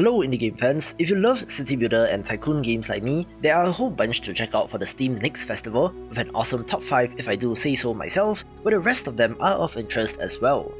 Hello indie game fans, if you love city builder and tycoon games like me, there are a whole bunch to check out for the Steam Next Festival, with an awesome top 5 if I do say so myself, but the rest of them are of interest as well.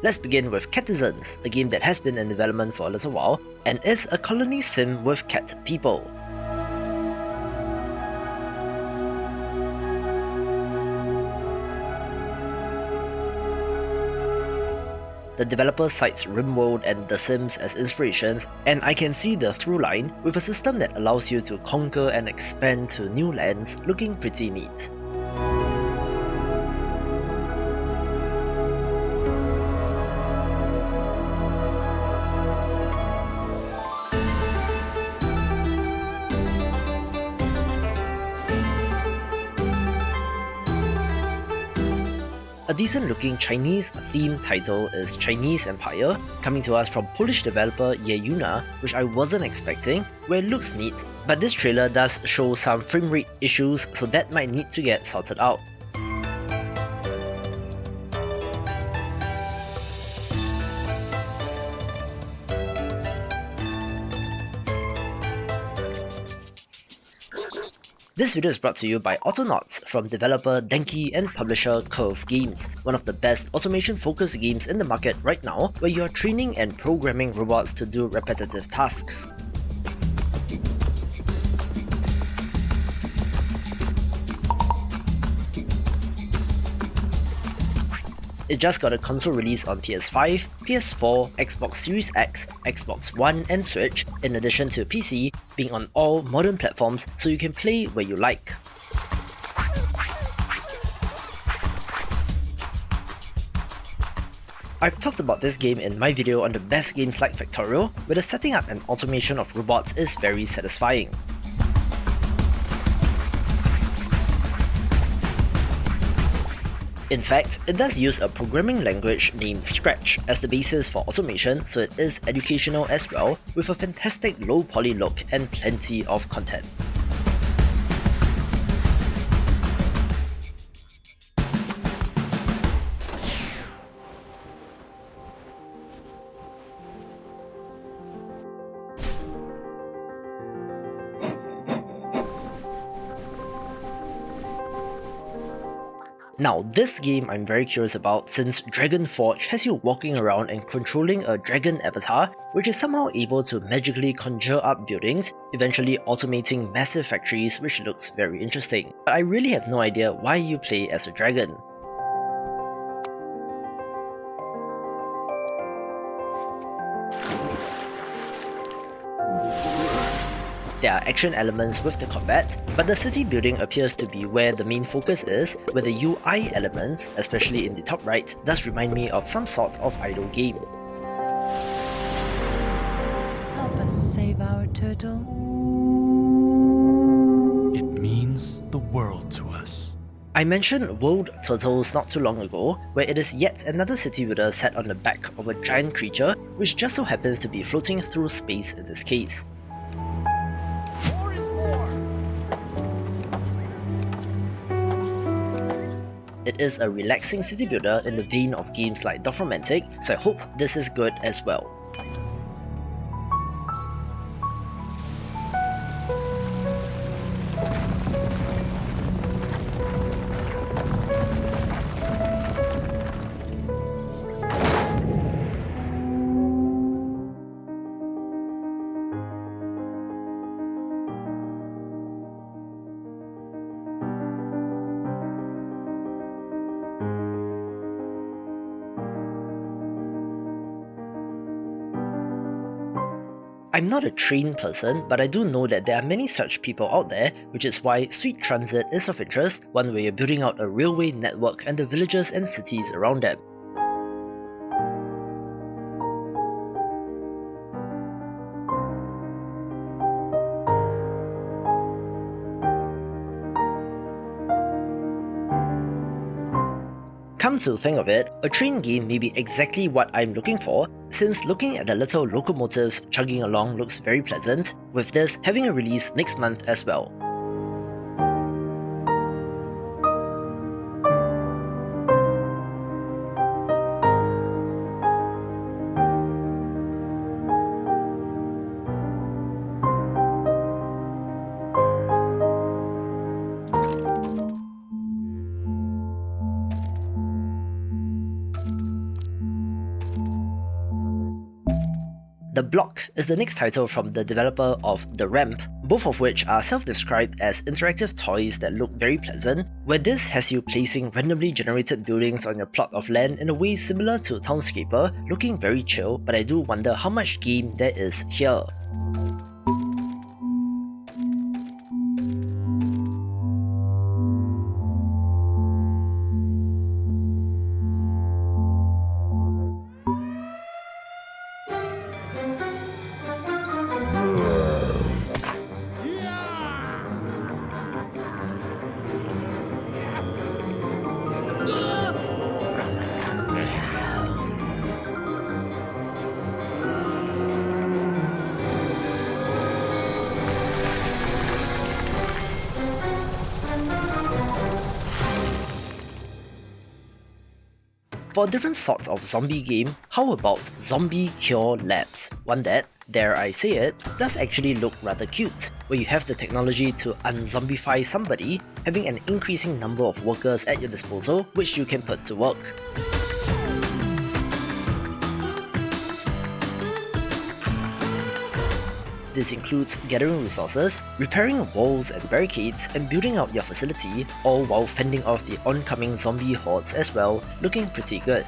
Let's begin with Catizens, a game that has been in development for a little while, and is a colony sim with cat people. The developer cites RimWorld and The Sims as inspirations, and I can see the through line with a system that allows you to conquer and expand to new lands looking pretty neat. A decent looking Chinese themed title is Chinese Empire, coming to us from Polish developer Yuna, which I wasn't expecting, where it looks neat, but this trailer does show some frame rate issues, so that might need to get sorted out. This video is brought to you by Autonauts from developer Denki and publisher Curve Games, one of the best automation-focused games in the market right now, where you are training and programming robots to do repetitive tasks. It just got a console release on PS5, PS4, Xbox Series X, Xbox One and Switch, in addition to PC, being on all modern platforms so you can play where you like. I've talked about this game in my video on the best games like Factorial, where the setting up and automation of robots is very satisfying. In fact, it does use a programming language named Scratch as the basis for automation, so it is educational as well, with a fantastic low poly look and plenty of content. Now, this game I'm very curious about, since Dragon Forge has you walking around and controlling a dragon avatar, which is somehow able to magically conjure up buildings, eventually automating massive factories, which looks very interesting. But I really have no idea why you play as a dragon. There are action elements with the combat, but the city building appears to be where the main focus is, where the UI elements, especially in the top right, does remind me of some sort of idle game. Help us save our turtle. It means the world to us. I mentioned World Turtles not too long ago, where it is yet another city builder set on the back of a giant creature, which just so happens to be floating through space in this case. It is a relaxing city builder in the vein of games like Dofromantic, so I hope this is good as well. I'm not a train person, but I do know that there are many such people out there, which is why Sweet Transit is of interest, one where you're building out a railway network and the villages and cities around them. Come to think of it, a train game may be exactly what I'm looking for, since looking at the little locomotives chugging along looks very pleasant, with this having a release next month as well. The Block is the next title from the developer of The Ramp, both of which are self-described as interactive toys that look very pleasant, where this has you placing randomly generated buildings on your plot of land in a way similar to Townscaper, looking very chill, but I do wonder how much game there is here. For a different sort of zombie game, how about Zombie Cure Labs? One that, dare I say it, does actually look rather cute, where you have the technology to unzombify somebody, having an increasing number of workers at your disposal which you can put to work. This includes gathering resources, repairing walls and barricades, and building out your facility, all while fending off the oncoming zombie hordes as well, looking pretty good.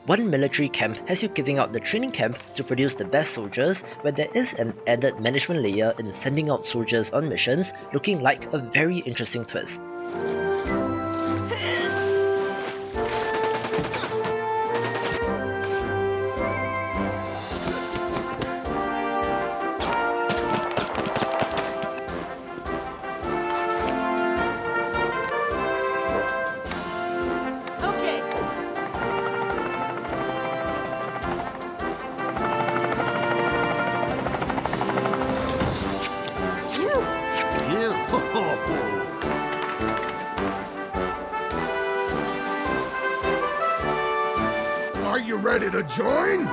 One military camp has you kitting out the training camp to produce the best soldiers, where there is an added management layer in sending out soldiers on missions, looking like a very interesting twist. Are you ready to join?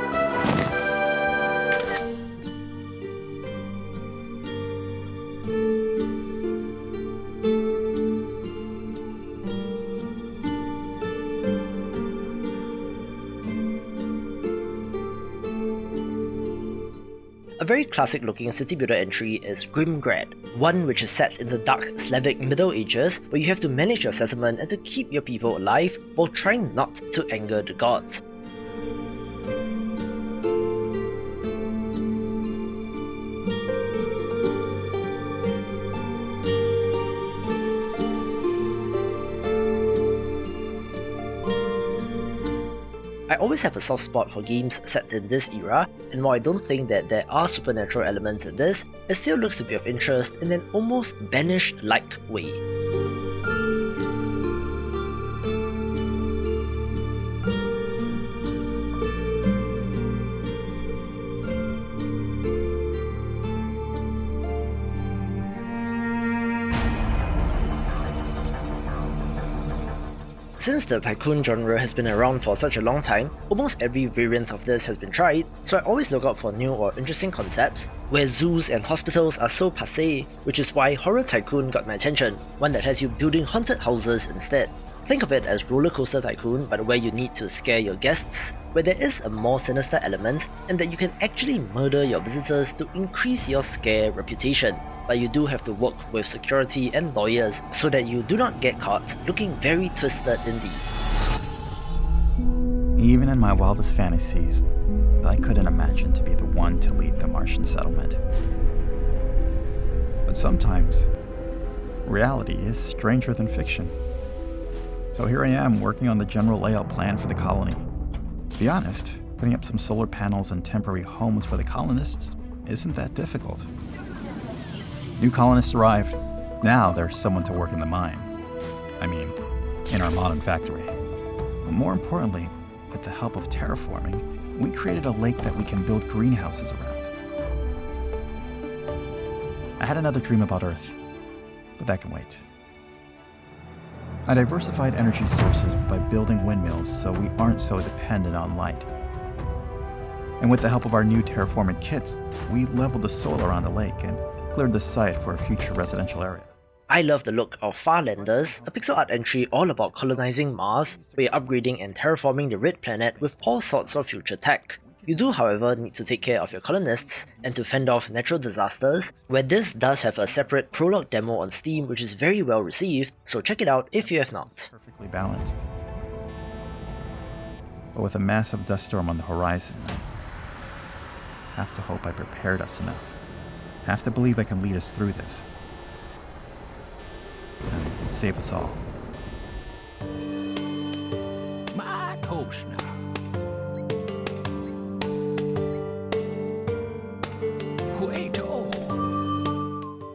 A very classic looking city builder entry is Grimgrad, one which is set in the dark Slavic Middle Ages, where you have to manage your settlement and to keep your people alive while trying not to anger the gods. I always have a soft spot for games set in this era, and while I don't think that there are supernatural elements in this, it still looks to be of interest in an almost Banished-like way. Since the Tycoon genre has been around for such a long time, almost every variant of this has been tried, so I always look out for new or interesting concepts, where zoos and hospitals are so passé, which is why Horror Tycoon got my attention, one that has you building haunted houses instead. Think of it as Roller Coaster Tycoon, but where you need to scare your guests, where there is a more sinister element, and that you can actually murder your visitors to increase your scare reputation. But you do have to work with security and lawyers so that you do not get caught, looking very twisted indeed. Even in my wildest fantasies, I couldn't imagine to be the one to lead the Martian settlement. But sometimes, reality is stranger than fiction. So here I am working on the general layout plan for the colony. To be honest, putting up some solar panels and temporary homes for the colonists isn't that difficult. New colonists arrived. Now there's someone to work in the mine. I mean, in our modern factory. But more importantly, with the help of terraforming, we created a lake that we can build greenhouses around. I had another dream about Earth, but that can wait. I diversified energy sources by building windmills so we aren't so dependent on light. And with the help of our new terraforming kits, we leveled the soil around the lake and cleared the site for a future residential area. I love the look of Farlanders, a pixel art entry all about colonizing Mars, where you're upgrading and terraforming the red planet with all sorts of future tech. You do, however, need to take care of your colonists and to fend off natural disasters, where this does have a separate prologue demo on Steam which is very well received, so check it out if you have not. Perfectly balanced. But with a massive dust storm on the horizon, I have to hope I prepared us enough. Have to believe I can lead us through this. And save us all. My toast now.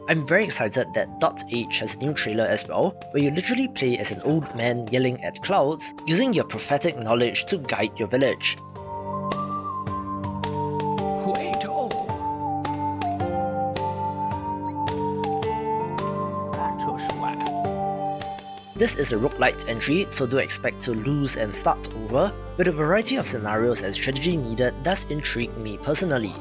I'm very excited that .h has a new trailer as well, where you literally play as an old man yelling at clouds, using your prophetic knowledge to guide your village. This is a roguelite entry, so do expect to lose and start over, but a variety of scenarios and strategy needed does intrigue me personally.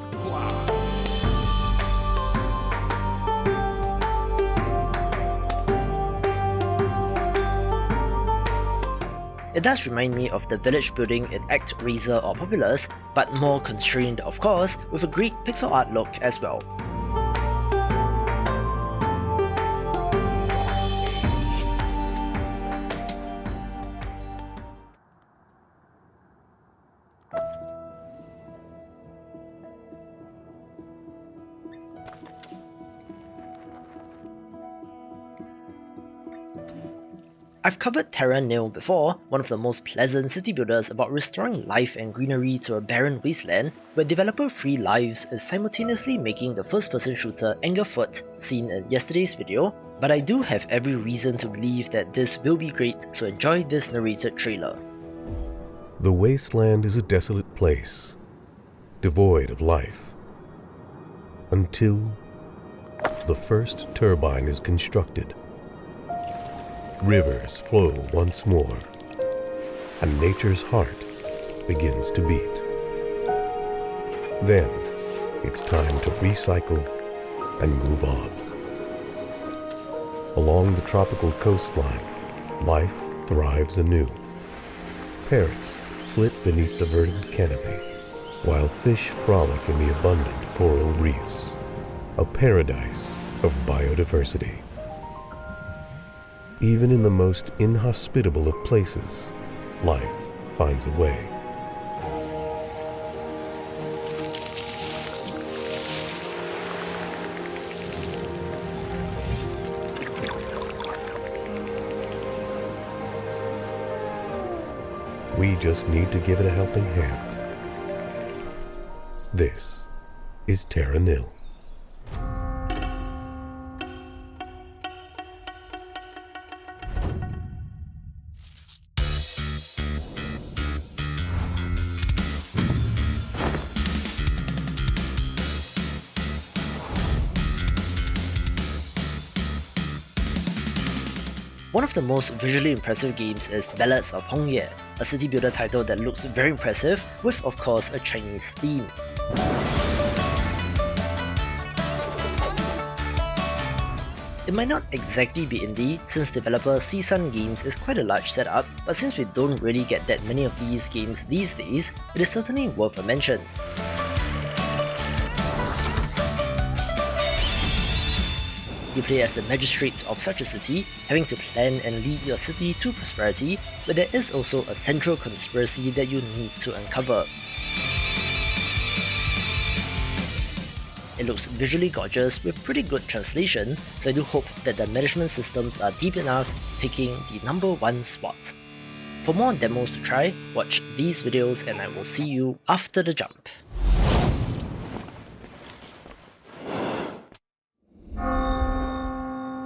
It does remind me of the village building in ActRaiser or Populous, but more constrained of course, with a great pixel art look as well. I've covered Terra Nil before, one of the most pleasant city builders about restoring life and greenery to a barren wasteland, where developer Free Lives is simultaneously making the first-person shooter Angerfoot seen in yesterday's video, but I do have every reason to believe that this will be great, so enjoy this narrated trailer. The wasteland is a desolate place, devoid of life, until the first turbine is constructed. Rivers flow once more, and nature's heart begins to beat. Then, it's time to recycle and move on. Along the tropical coastline, life thrives anew. Parrots flit beneath the verdant canopy, while fish frolic in the abundant coral reefs. A paradise of biodiversity. Even in the most inhospitable of places, life finds a way. We just need to give it a helping hand. This is Terra Nil. One of the most visually impressive games is Ballads of Hongye, a city builder title that looks very impressive with of course a Chinese theme. It might not exactly be indie since developer Seasun Games is quite a large setup, but since we don't really get that many of these games these days, it is certainly worth a mention. You play as the magistrate of such a city, having to plan and lead your city to prosperity, but there is also a central conspiracy that you need to uncover. It looks visually gorgeous with pretty good translation, so I do hope that the management systems are deep enough, taking the #1 spot. For more demos to try, watch these videos and I will see you after the jump.